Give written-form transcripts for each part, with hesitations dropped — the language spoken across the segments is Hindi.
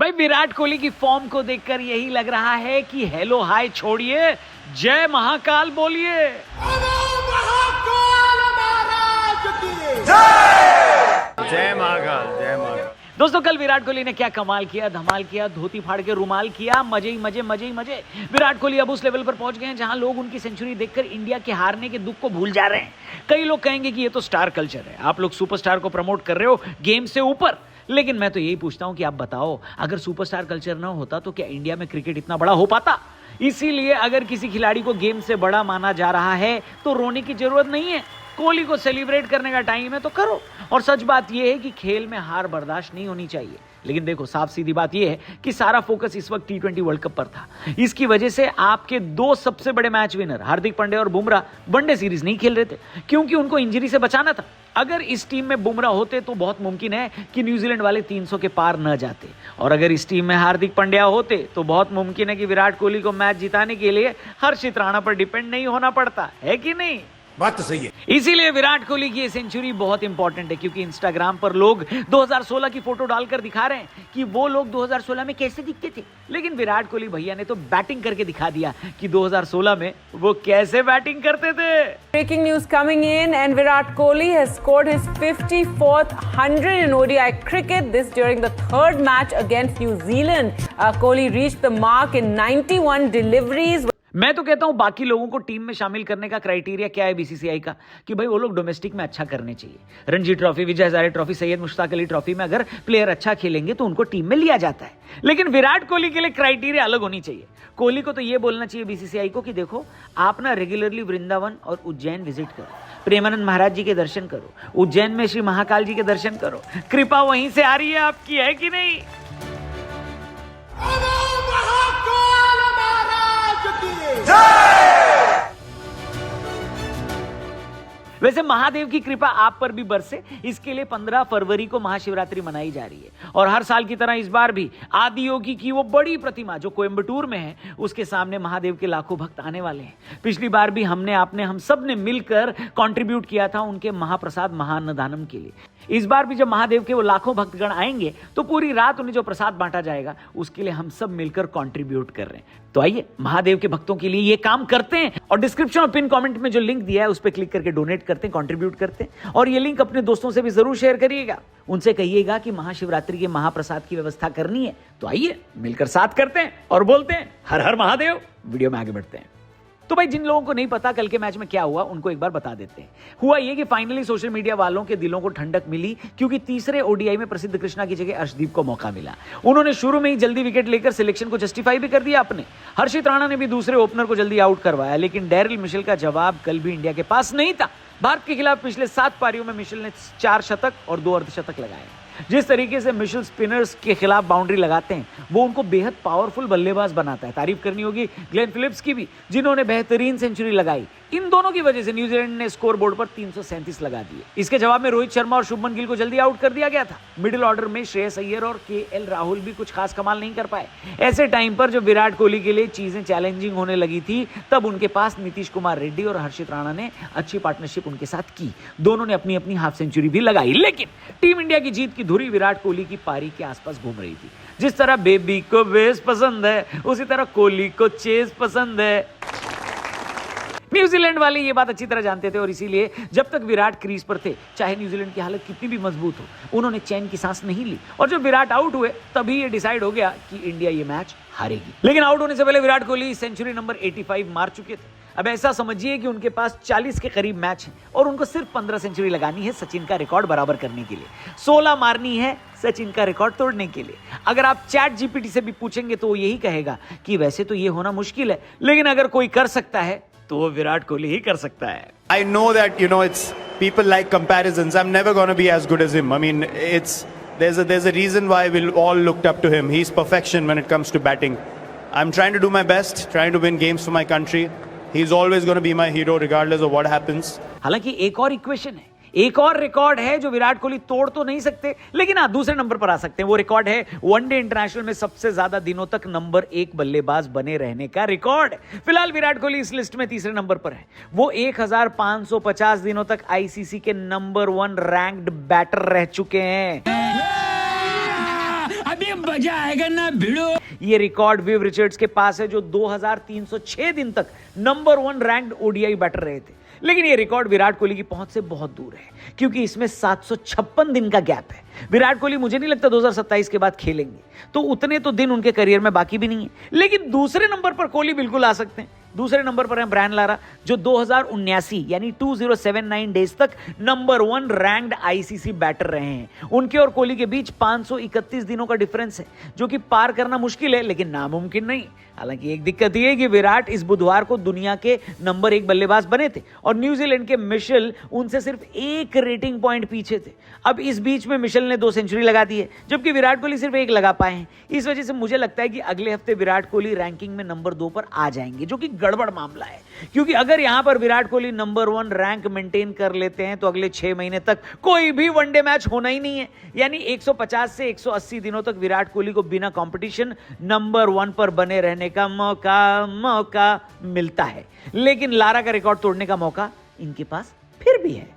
भाई विराट कोहली की फॉर्म को देखकर यही लग रहा है कि हेलो हाय छोड़िए, जय महाकाल बोलिए। जय महाकाल, जय महाकाल। दोस्तों कल विराट कोहली ने क्या कमाल किया, धमाल किया, धोती फाड़ के रुमाल किया, मजे ही मजे, मजे ही मजे। विराट कोहली अब उस लेवल पर पहुंच गए हैं जहां लोग उनकी सेंचुरी देखकर इंडिया के हारने के दुख को भूल जा रहे हैं। कई लोग कहेंगे कि ये तो स्टार कल्चर है, आप लोग सुपरस्टार को प्रमोट कर रहे हो गेम से ऊपर। लेकिन मैं तो यही पूछता हूं कि आप बताओ, अगर सुपरस्टार कल्चर ना होता तो क्या इंडिया में क्रिकेट इतना बड़ा हो पाता? इसीलिए अगर किसी खिलाड़ी को गेम से बड़ा माना जा रहा है तो रोने की जरूरत नहीं है। कोहली को सेलिब्रेट करने का टाइम है तो करो। और सच बात यह है कि खेल में हार बर्दाश्त नहीं होनी चाहिए। लेकिन देखो, साफ सीधी बात यह है कि सारा फोकस इस वक्त T20 वर्ल्ड कप पर था। इसकी वजह से आपके दो सबसे बड़े मैच विनर हार्दिक पांड्या और बुमराह वनडे सीरीज नहीं खेल रहे थे, क्योंकि उनको इंजरी से बचाना था। अगर इस टीम में बुमराह होते तो बहुत मुमकिन है कि न्यूजीलैंड वाले 300 के पार न जाते, और अगर इस टीम में हार्दिक पांड्या होते तो बहुत मुमकिन है कि विराट कोहली को मैच जिताने के लिए हर्षित राणा पर डिपेंड नहीं होना पड़ता, है कि नहीं? बात तो सही है। इसीलिए विराट कोहली की ये सेंचुरी बहुत इंपॉर्टेंट है, क्योंकि इंस्टाग्राम पर लोग 2016 की फोटो डालकर दिखा रहे हैं कि वो लोग 2016 में कैसे दिखते थे। लेकिन विराट कोहली भैया ने तो बैटिंग करके दिखा दिया कि 2016 में वो कैसे बैटिंग करते थे। Breaking news coming in, and Virat Kohli has scored his 54th 100 in ODI cricket. This during the third match against New Zealand. Kohli reached the mark in 91 deliveries. मैं तो कहता हूं बाकी लोगों को टीम में शामिल करने का क्राइटेरिया क्या है बीसीसीआई का, कि भाई वो लोग डोमेस्टिक में अच्छा करने चाहिए। Ranji trophy, Vijay Hazare trophy, Syed Mushtaq Ali trophy में अगर प्लेयर अच्छा खेलेंगे तो उनको टीम में लिया जाता है। लेकिन विराट कोहली के लिए क्राइटेरिया अलग होनी चाहिए। कोहली को तो ये बोलना चाहिए बीसीसीआई को कि देखो, आप ना रेगुलरली वृंदावन और उज्जैन विजिट करो, प्रेमानंद महाराज जी के दर्शन करो, उज्जैन में श्री महाकाल जी के दर्शन करो, कृपा वहीं से आ रही है आपकी, है कि नहीं? वैसे महादेव की कृपा आप पर भी बरसे, इसके लिए 15 फरवरी को महाशिवरात्रि मनाई जा रही है। और हर साल की तरह इस बार भी आदियोगी की वो बड़ी प्रतिमा जो कोयंबटूर में है, उसके सामने महादेव के लाखों भक्त आने वाले हैं। पिछली बार भी हम सब ने मिलकर कंट्रीब्यूट किया था उनके महाप्रसाद महाअन्नदानम के लिए। इस बार भी जब महादेव के वो लाखों भक्तगण आएंगे तो पूरी रात उन्हें जो प्रसाद बांटा जाएगा उसके लिए हम सब मिलकर कंट्रीब्यूट कर रहे हैं। तो आइए महादेव के भक्तों के लिए ये काम करते हैं, और डिस्क्रिप्शन और पिन कमेंट में जो लिंक दिया है उस पर क्लिक करके डोनेट करते हैं, कंट्रीब्यूट करते हैं। और ये लिंक अपने दोस्तों से भी जरूर शेयर करिएगा, उनसे कहिएगा कि महाशिवरात्रि के महाप्रसाद की व्यवस्था करनी है। तो आइए मिलकर साथ करते हैं और बोलते हैं हर हर महादेव। वीडियो में आगे बढ़ते हैं। तो भाई, जिन लोगों को नहीं पता कल के मैच में क्या हुआ उनको एक बार बता देते हैं। हुआ ये कि फाइनली सोशल मीडिया वालों के दिलों को ठंडक मिली, क्योंकि तीसरे ओडीआई में प्रसिद्ध कृष्णा की जगह अर्शदीप को मौका मिला। उन्होंने शुरू में ही जल्दी विकेट लेकर सिलेक्शन को जस्टिफाई भी कर दिया अपने। हर्षित राणा ने भी दूसरे ओपनर को जल्दी आउट करवाया, लेकिन डैरिल मिशेल का जवाब कल भी इंडिया के पास नहीं था। भारत के खिलाफ पिछले 7 पारियों में मिशेल ने 4 शतक और 2 अर्धशतक लगाए। जिस तरीके से मिशेल स्पिनर्स के खिलाफ बाउंड्री लगाते हैं वो उनको बेहद पावरफुल बल्लेबाज बनाता है। तारीफ करनी होगी ग्लेन फिलिप्स की भी, जिन्होंने बेहतरीन सेंचुरी लगाई। इन दोनों की वजह से न्यूजीलैंड ने स्कोर बोर्ड पर 337 लगा दिए। इसके जवाब में रोहित शर्मा और शुभमन गिल को जल्दी आउट कर दिया गया था। मिडिल ऑर्डर में श्रेयस अय्यर और केएल राहुल भी कुछ खास कमाल नहीं कर पाए। ऐसे टाइम पर जब विराट कोहली के लिए चीजें चैलेंजिंग होने लगी थी, तब उनके पास नीतीश कुमार रेड्डी और हर्षित राणा ने अच्छी पार्टनरशिप उनके साथ की। दोनों ने अपनी अपनी हाफ सेंचुरी भी लगाई। लेकिन टीम इंडिया की जीत की धुरी विराट कोहली की पारी के आसपास घूम रही थी। जिस तरह बेबी को बेस पसंद है, उसी तरह कोहली को चेस पसंद है। न्यूजीलैंड वाले ये बात अच्छी तरह जानते थे, और इसीलिए जब तक विराट क्रीज पर थे, चाहे न्यूजीलैंड की हालत कितनी भी मजबूत हो, उन्होंने चैन की सांस नहीं ली। और जब विराट आउट हुए तभी ये डिसाइड हो गया कि इंडिया ये मैच हारेगी। लेकिन आउट होने से पहले विराट कोहली सेंचुरी नंबर 85 मार चुके थे। अब ऐसा समझिए कि उनके पास 40 के करीब मैच हैं और उनको सिर्फ 15 सेंचुरी लगानी है सचिन का रिकॉर्ड बराबर करने के लिए। 16 मारनी है सचिन का रिकॉर्ड तोड़ने के लिए। अगर आप चैट जीपीटी से भी पूछेंगे तो वो यही कहेगा कि वैसे तो ये होना मुश्किल है, लेकिन अगर कोई कर सकता है तो वो विराट कोहली ही कर सकता है। I know that, it's people like comparisons. I'm never going to be as good as him. I mean, there's a reason why we all looked up to him. He's perfection when it comes to batting. I'm trying to do my best, trying to win games for my country. He's always going to be my hero regardless of what happens. हालांकि एक और इक्वेशन है, एक और रिकॉर्ड है जो विराट कोहली तोड़ तो नहीं सकते, लेकिन हाँ दूसरे नंबर पर आ सकते हैं। वो रिकॉर्ड है वनडे इंटरनेशनल में सबसे ज्यादा दिनों तक नंबर 1 बल्लेबाज बने रहने का रिकॉर्ड। फिलहाल विराट कोहली इस लिस्ट में तीसरे नंबर पर है। वो 1550 दिनों तक आईसीसी के नंबर 1 रैंक्ड बैटर रह चुके हैं। अरे मजा आएगा ना भिड़ो। ये रिकॉर्ड विव रिचर्ड्स के पास है जो 2306 दिन तक नंबर 1 रैंक्ड ओडीआई बैटर रहे थे। लेकिन ये रिकॉर्ड विराट कोहली की पहुंच से बहुत दूर है क्योंकि इसमें 756 दिन का गैप है। विराट कोहली मुझे नहीं लगता 2027 के बाद खेलेंगे, तो उतने तो दिन उनके करियर में बाकी भी नहीं है। लेकिन दूसरे नंबर पर कोहली बिल्कुल आ सकते हैं। दूसरे नंबर पर है ब्रायन लारा जो 2079 यानी 2079 डेज तक नंबर 1 रैंक्ड आईसीसी बैटर रहे हैं। उनके और कोहली के बीच 531 दिनों का डिफरेंस है जो कि पार करना मुश्किल है लेकिन नामुमकिन नहीं। हालांकि एक दिक्कत यह है कि विराट इस बुधवार को दुनिया के नंबर 1 बल्लेबाज बने थे और न्यूजीलैंड के मिशेल उनसे सिर्फ 1 रेटिंग पॉइंट पीछे थे। अब इस बीच में मिशेल ने 2 सेंचुरी लगा दी है जबकि विराट कोहली सिर्फ 1 लगा पाए हैं। इस वजह से मुझे लगता है कि अगले हफ्ते विराट कोहली रैंकिंग में नंबर 2 पर आ जाएंगे, जो कि गड़बड़ मामला है क्योंकि अगर यहां पर Virat Kohli number 1 rank maintain कर लेते हैं तो अगले 6 महीने तक कोई भी वनडे मैच होना ही नहीं है। यानी 150 से 180 दिनों तक विराट कोहली को बिना कंपटीशन नंबर 1 पर बने रहने का मौका मिलता है। लेकिन लारा का रिकॉर्ड तोड़ने का मौका इनके पास फिर भी है।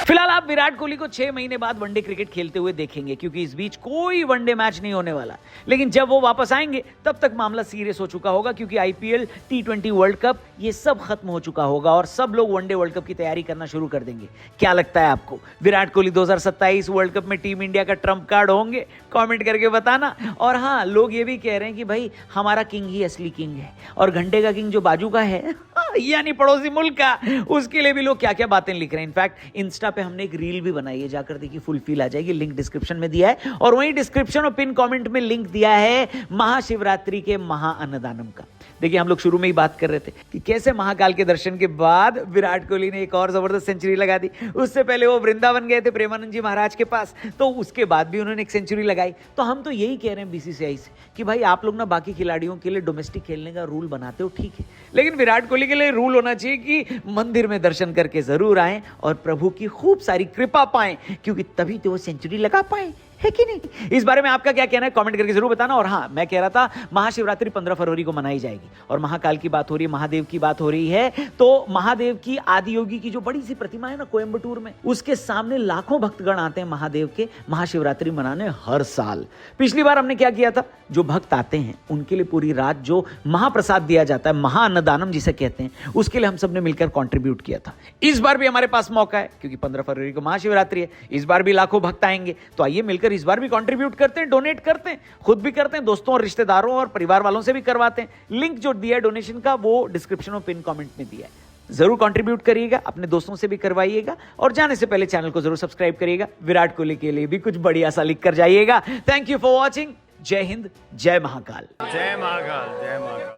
फिलहाल आप विराट कोहली को 6 महीने बाद वनडे क्रिकेट खेलते हुए देखेंगे क्योंकि इस बीच कोई वनडे मैच नहीं होने वाला। लेकिन जब वो वापस आएंगे तब तक मामला सीरियस हो चुका होगा क्योंकि आईपीएल, टी20 वर्ल्ड कप ये सब खत्म हो चुका होगा और सब लोग वनडे वर्ल्ड कप की तैयारी करना शुरू कर देंगे। क्या लगता है आपको, विराट कोहली 2027 वर्ल्ड कप में टीम इंडिया का ट्रम्प कार्ड होंगे? कॉमेंट करके बताना। और हाँ, लोग ये भी कह रहे हैं कि भाई हमारा किंग ही असली किंग है और घंटे का किंग जो बाजू का है यानी पड़ोसी मुल्क का, उसके लिए भी लोग क्या क्या बातें लिख रहे हैं। इनफैक्ट इंस्टा पे हमने एक रील भी बनाई है, जाकर देखिए, फुल फील आ जाएगी। लिंक डिस्क्रिप्शन में दिया है और वहीं डिस्क्रिप्शन और पिन कमेंट में लिंक दिया है महाशिवरात्रि के महाअन्नदानम का। देखिए, हम लोग शुरू में ही बात कर रहे थे कि कैसे महाकाल के दर्शन के बाद विराट कोहली ने एक और जबरदस्त सेंचुरी लगा दी। उससे पहले वो वृंदावन गए थे प्रेमानंद जी महाराज के पास, तो उसके बाद भी उन्होंने एक सेंचुरी लगाई। तो हम तो यही कह रहे हैं बीसीसीआई से कि भाई आप लोग ना बाकी खिलाड़ियों के लिए डोमेस्टिक खेलने का रूल बनाते हो, ठीक है, लेकिन विराट कोहली के लिए रूल होना चाहिए कि मंदिर में दर्शन करके जरूर आएं और प्रभु की खूब सारी कृपा पाएं, क्योंकि तभी तो वो सेंचुरी लगा पाए, है कि नहीं? इस बारे में आपका क्या कहना है कमेंट करके जरूर बताना। और हाँ, मैं कह रहा था महाशिवरात्रि 15 फरवरी को मनाई जाएगी और महाकाल की बात हो रही है, महादेव की बात हो रही है, तो महादेव की आदियोगी की जो बड़ी सी प्रतिमा है ना कोयम्बटूर में, उसके सामने लाखों भक्तगण आते हैं महादेव के महाशिवरात्रि मनाने हर साल। पिछली बार हमने क्या किया था, जो भक्त आते हैं उनके लिए पूरी रात जो महाप्रसाद दिया जाता है, महाअन्नदानम जिसे कहते हैं, उसके लिए हम सब ने मिलकर कॉन्ट्रीब्यूट किया था। इस बार भी हमारे पास मौका है क्योंकि 15 फरवरी को महाशिवरात्रि है, इस बार भी लाखों भक्त आएंगे, तो आइए मिलकर इस बार भी कंट्रीब्यूट करते हैं, डोनेट करते हैं, खुद भी करते हैं, दोस्तों और रिश्तेदारों और परिवार वालों से भी करवाते हैं। लिंक जो दिया है डोनेशन का वो डिस्क्रिप्शन और पिन कमेंट में दिया है। जरूर कंट्रीब्यूट करिएगा, अपने दोस्तों से भी करवाइएगा और जाने से पहले चैनल को जरूर सब्सक्राइब करिएगा। विराट कोहली के लिए भी कुछ बढ़िया सा लिख कर जाइएगा। Thank you for watching. जय हिंद, जय महाकाल। जय महाकाल, जय महाकाल।